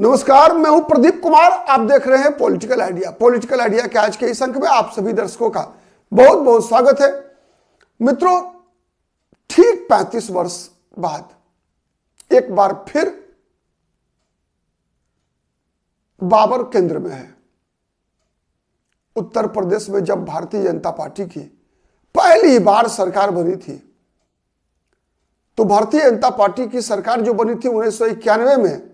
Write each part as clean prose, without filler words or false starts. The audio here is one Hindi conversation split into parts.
नमस्कार, मैं हूं प्रदीप कुमार। आप देख रहे हैं पॉलिटिकल आइडिया। पॉलिटिकल आइडिया के आज के इस अंक में आप सभी दर्शकों का बहुत बहुत स्वागत है। मित्रों, ठीक 35 वर्ष बाद एक बार फिर बाबर केंद्र में है। उत्तर प्रदेश में जब भारतीय जनता पार्टी की पहली बार सरकार बनी थी, तो भारतीय जनता पार्टी की सरकार जो बनी थी 1991 में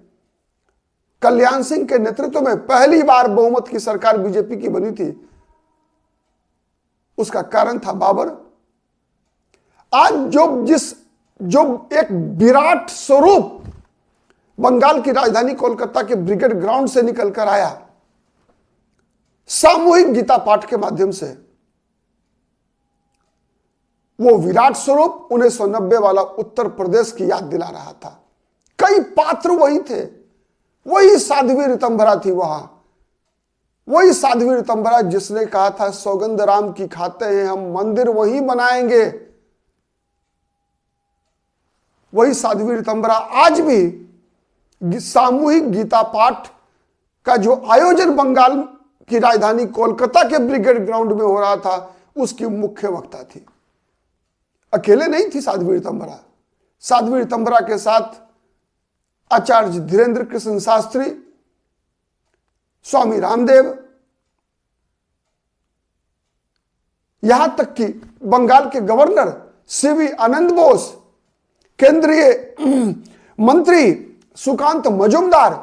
कल्याण सिंह के नेतृत्व में पहली बार बहुमत की सरकार बीजेपी की बनी थी। उसका कारण था बाबर। आज जो एक विराट स्वरूप बंगाल की राजधानी कोलकाता के ब्रिगेड ग्राउंड से निकलकर आया, सामूहिक गीता पाठ के माध्यम से, वो विराट स्वरूप 1990 वाला उत्तर प्रदेश की याद दिला रहा था। कई पात्र वही थे। वही साध्वी ऋतंभरा थी वहां, वही साध्वी ऋतंभरा जिसने कहा था सौगंध राम की खाते हैं हम, मंदिर वहीं बनाएंगे। वही साध्वी ऋतंभरा आज भी सामूहिक गीता पाठ का जो आयोजन बंगाल की राजधानी कोलकाता के ब्रिगेड ग्राउंड में हो रहा था, उसकी मुख्य वक्ता थी। अकेले नहीं थी साध्वी ऋतंभरा। साध्वी ऋतंभरा के साथ आचार्य धीरेन्द्र कृष्ण शास्त्री, स्वामी रामदेव, यहां तक कि बंगाल के गवर्नर सीवी आनंद बोस, केंद्रीय मंत्री सुकांत मजुमदार,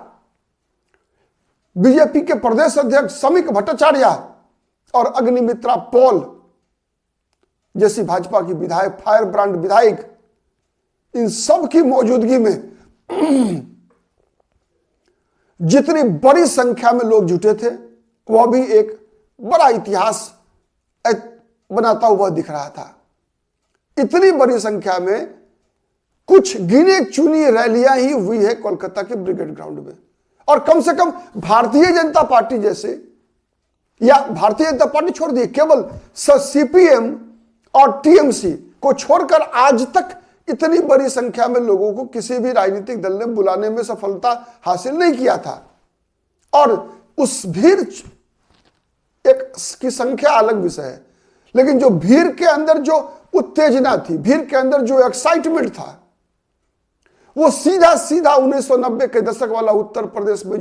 बीजेपी के प्रदेश अध्यक्ष समीक भट्टाचार्य और अग्निमित्रा पॉल जैसी भाजपा की विधायक, फायर ब्रांड विधायक, इन सब की मौजूदगी में जितनी बड़ी संख्या में लोग जुटे थे, वह भी एक बड़ा इतिहास बनाता हुआ दिख रहा था। इतनी बड़ी संख्या में कुछ गिने चुनी रैलियां ही हुई है कोलकाता के ब्रिगेड ग्राउंड में। और कम से कम भारतीय जनता पार्टी जैसे, या भारतीय जनता पार्टी छोड़ दी, केवल सीपीएम और टीएमसी को छोड़कर आज तक इतनी बड़ी संख्या में लोगों को किसी भी राजनीतिक दल ने बुलाने में सफलता हासिल नहीं किया था। और उस भीड़ एक की संख्या अलग विषय है, लेकिन जो भीड़ के अंदर जो उत्तेजना थी, भीड़ के अंदर जो एक्साइटमेंट था, वो सीधा सीधा 1990 के दशक वाला उत्तर प्रदेश में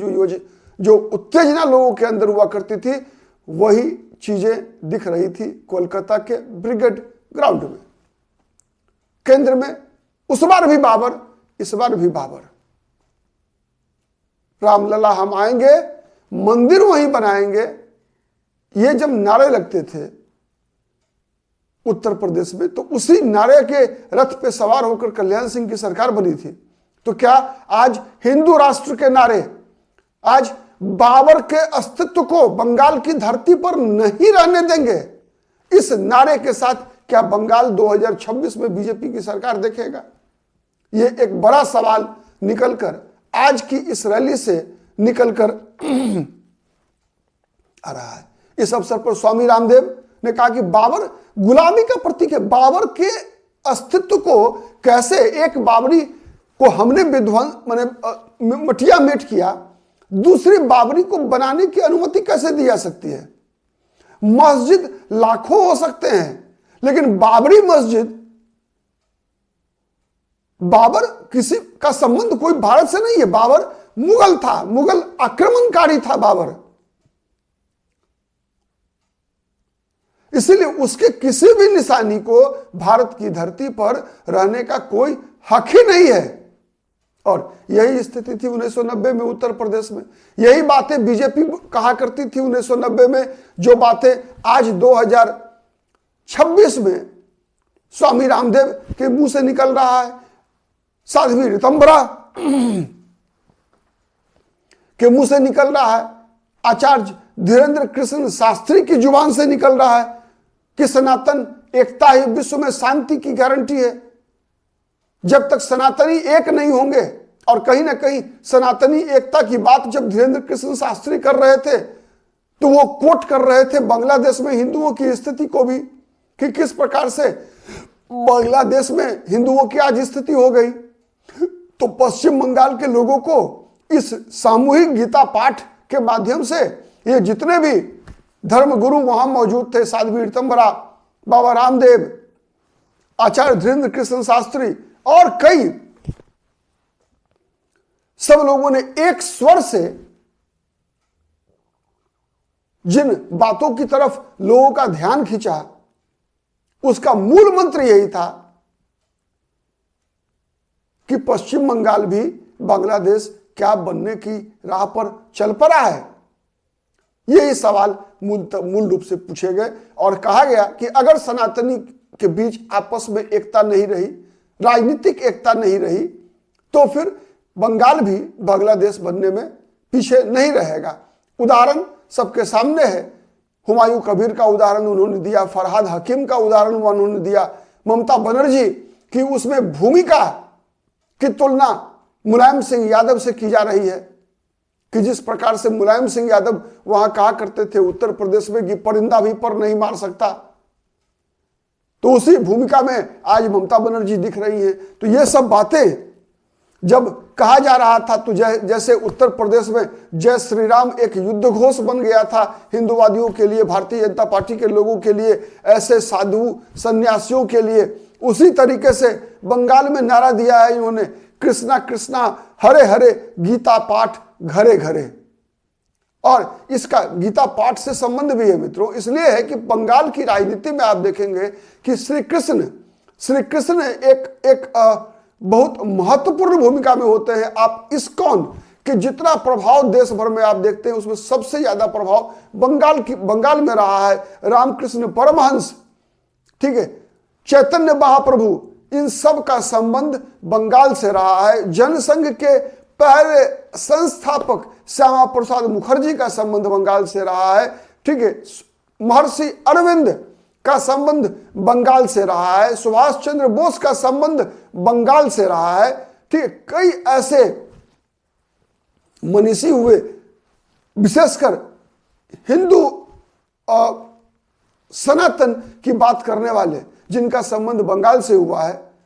जो उत्तेजना लोगों के अंदर हुआ करती थी, वही चीजें दिख रही थी कोलकाता के ब्रिगेड ग्राउंड में। केंद्र में उस बार भी बाबर, इस बार भी बाबर। रामलला हम आएंगे, मंदिर वहीं बनाएंगे, ये जब नारे लगते थे उत्तर प्रदेश में, तो उसी नारे के रथ पे सवार होकर कल्याण सिंह की सरकार बनी थी। तो क्या आज हिंदू राष्ट्र के नारे, आज बाबर के अस्तित्व को बंगाल की धरती पर नहीं रहने देंगे? इस नारे के साथ क्या बंगाल 2026 में बीजेपी की सरकार देखेगा? यह एक बड़ा सवाल निकलकर आज की इस रैली से निकलकर आ रहा है। इस अवसर पर स्वामी रामदेव ने कहा कि बाबर गुलामी का प्रतीक है। बाबर के अस्तित्व को कैसे, एक बाबरी को हमने विध्वंस माने मटिया मेट किया, दूसरी बाबरी को बनाने की अनुमति कैसे दी जा सकती है? मस्जिद लाखों हो सकते हैं, लेकिन बाबरी मस्जिद, बाबर किसी का संबंध कोई भारत से नहीं है। बाबर मुगल था, मुगल आक्रमणकारी था बाबर। इसीलिए उसके किसी भी निशानी को भारत की धरती पर रहने का कोई हक ही नहीं है। और यही स्थिति थी 1990 में उत्तर प्रदेश में। यही बातें बीजेपी कहा करती थी 1990 में, जो बातें आज 2026 में स्वामी रामदेव के मुंह से निकल रहा है, साध्वी ऋतंभरा के मुंह से निकल रहा है, आचार्य धीरेन्द्र कृष्ण शास्त्री की जुबान से निकल रहा है कि सनातन एकता ही विश्व में शांति की गारंटी है। जब तक सनातनी एक नहीं होंगे, और कहीं ना कहीं सनातनी एकता की बात जब धीरेन्द्र कृष्ण शास्त्री कर रहे थे, तो वो कोट कर रहे थे बांग्लादेश में हिंदुओं की स्थिति को भी, कि किस प्रकार से बांग्लादेश में हिंदुओं की आज स्थिति हो गई। तो पश्चिम बंगाल के लोगों को इस सामूहिक गीता पाठ के माध्यम से ये जितने भी धर्म गुरु वहां मौजूद थे, साध्वी ऋतंबरा, बाबा रामदेव, आचार्य धीरेन्द्र कृष्ण शास्त्री और कई, सब लोगों ने एक स्वर से जिन बातों की तरफ लोगों का ध्यान खींचा, उसका मूल मंत्र यही था कि पश्चिम बंगाल भी बांग्लादेश क्या बनने की राह पर चल पड़ा है। यही सवाल मूल रूप से पूछे गए और कहा गया कि अगर सनातनी के बीच आपस में एकता नहीं रही, राजनीतिक एकता नहीं रही, तो फिर बंगाल भी बांग्लादेश बनने में पीछे नहीं रहेगा। उदाहरण सबके सामने है, हुमायूं कबीर का उदाहरण उन्होंने दिया, फरहाद हकीम का उदाहरण उन्होंने दिया, ममता बनर्जी की उसमें भूमिका की तुलना मुलायम सिंह यादव से की जा रही है कि जिस प्रकार से मुलायम सिंह यादव वहां कहा करते थे उत्तर प्रदेश में कि परिंदा भी पर नहीं मार सकता, तो उसी भूमिका में आज ममता बनर्जी दिख रही है। तो ये सब बातें जब कहा जा रहा था, तो जैसे उत्तर प्रदेश में जय श्री राम एक युद्ध घोष बन गया था हिंदुवादियों के लिए, भारतीय जनता पार्टी के लोगों के लिए, ऐसे साधु सन्यासियों के लिए, उसी तरीके से बंगाल में नारा दिया है इन्होंने, कृष्णा कृष्णा हरे हरे गीता पाठ घरे घरे। और इसका गीता पाठ से संबंध भी है मित्रों, इसलिए है कि बंगाल की राजनीति में आप देखेंगे कि श्री कृष्ण एक बहुत महत्वपूर्ण भूमिका में होते हैं। आप इस्कॉन के जितना प्रभाव देश भर में आप देखते हैं, उसमें सबसे ज्यादा प्रभाव बंगाल में रहा है। रामकृष्ण परमहंस, ठीक है, चैतन्य महाप्रभु, इन सब का संबंध बंगाल से रहा है। जनसंघ के पहले संस्थापक श्यामा प्रसाद मुखर्जी का संबंध बंगाल से रहा है, ठीक है। महर्षि अरविंद का संबंध बंगाल से रहा है, सुभाष चंद्र बोस का संबंध बंगाल से रहा है, ठीक है। कई ऐसे मनीषी हुए, विशेषकर हिंदू सनातन की बात करने वाले, जिनका संबंध बंगाल से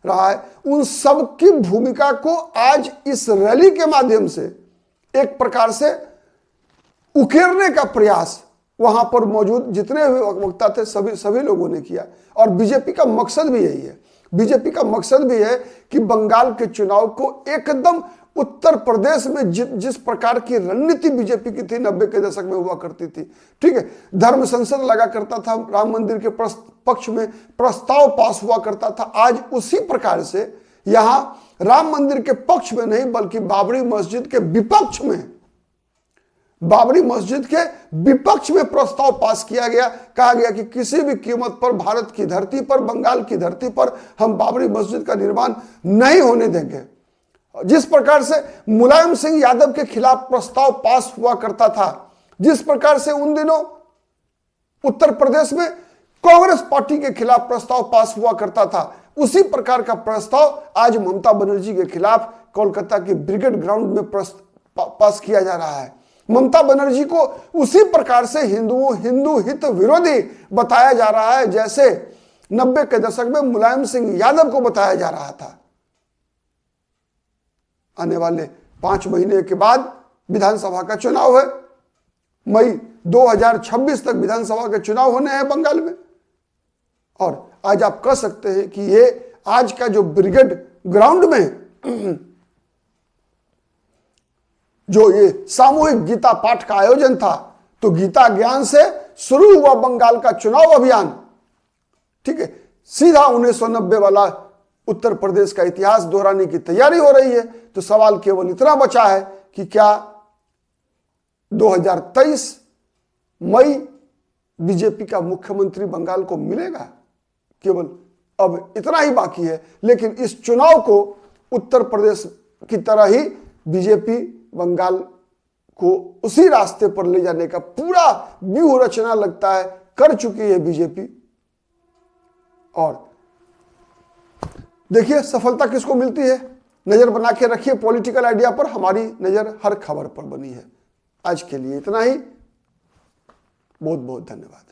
रहा है, उन सब की भूमिका को आज इस रैली के माध्यम से एक प्रकार से उकेरने का प्रयास वहां पर मौजूद जितने भी वक्ता थे सभी लोगों ने किया। और बीजेपी का मकसद भी यही है, बीजेपी का मकसद भी है कि बंगाल के चुनाव को एकदम उत्तर प्रदेश में जिस प्रकार की रणनीति बीजेपी की थी 90 के दशक में हुआ करती थी, ठीक है, धर्म संसद लगा करता था, राम मंदिर के पक्ष में प्रस्ताव पास हुआ करता था, आज उसी प्रकार से यहां राम मंदिर के पक्ष में नहीं बल्कि बाबरी मस्जिद के विपक्ष में प्रस्ताव पास किया गया। कहा गया कि किसी भी कीमत पर भारत की धरती पर, बंगाल की धरती पर हम बाबरी मस्जिद का निर्माण नहीं होने देंगे। जिस प्रकार से मुलायम सिंह यादव के खिलाफ प्रस्ताव पास हुआ करता था, जिस प्रकार से उन दिनों उत्तर प्रदेश में कांग्रेस पार्टी के खिलाफ प्रस्ताव पास हुआ करता था, उसी प्रकार का प्रस्ताव आज ममता बनर्जी के खिलाफ कोलकाता के ब्रिगेड ग्राउंड में पास किया जा रहा है। ममता बनर्जी को उसी प्रकार से हिंदू हित विरोधी बताया जा रहा है जैसे 90 के दशक में मुलायम सिंह यादव को बताया जा रहा था। आने वाले 5 महीने के बाद विधानसभा का चुनाव है, मई 2026 तक विधानसभा के चुनाव होने हैं बंगाल में। और आज आप कह सकते हैं कि ये आज का जो ब्रिगेड ग्राउंड में जो ये सामूहिक गीता पाठ का आयोजन था, तो गीता ज्ञान से शुरू हुआ बंगाल का चुनाव अभियान, ठीक है, सीधा 1990 वाला उत्तर प्रदेश का इतिहास दोहराने की तैयारी हो रही है। तो सवाल केवल इतना बचा है कि क्या 2023 मई बीजेपी का मुख्यमंत्री बंगाल को मिलेगा? केवल अब इतना ही बाकी है। लेकिन इस चुनाव को उत्तर प्रदेश की तरह ही बीजेपी बंगाल को उसी रास्ते पर ले जाने का पूरा व्यूह रचना लगता है कर चुकी है बीजेपी। और देखिए सफलता किसको मिलती है, नजर बना के रखिए पॉलिटिकल आइडिया पर। हमारी नजर हर खबर पर बनी है। आज के लिए इतना ही। बहुत बहुत धन्यवाद।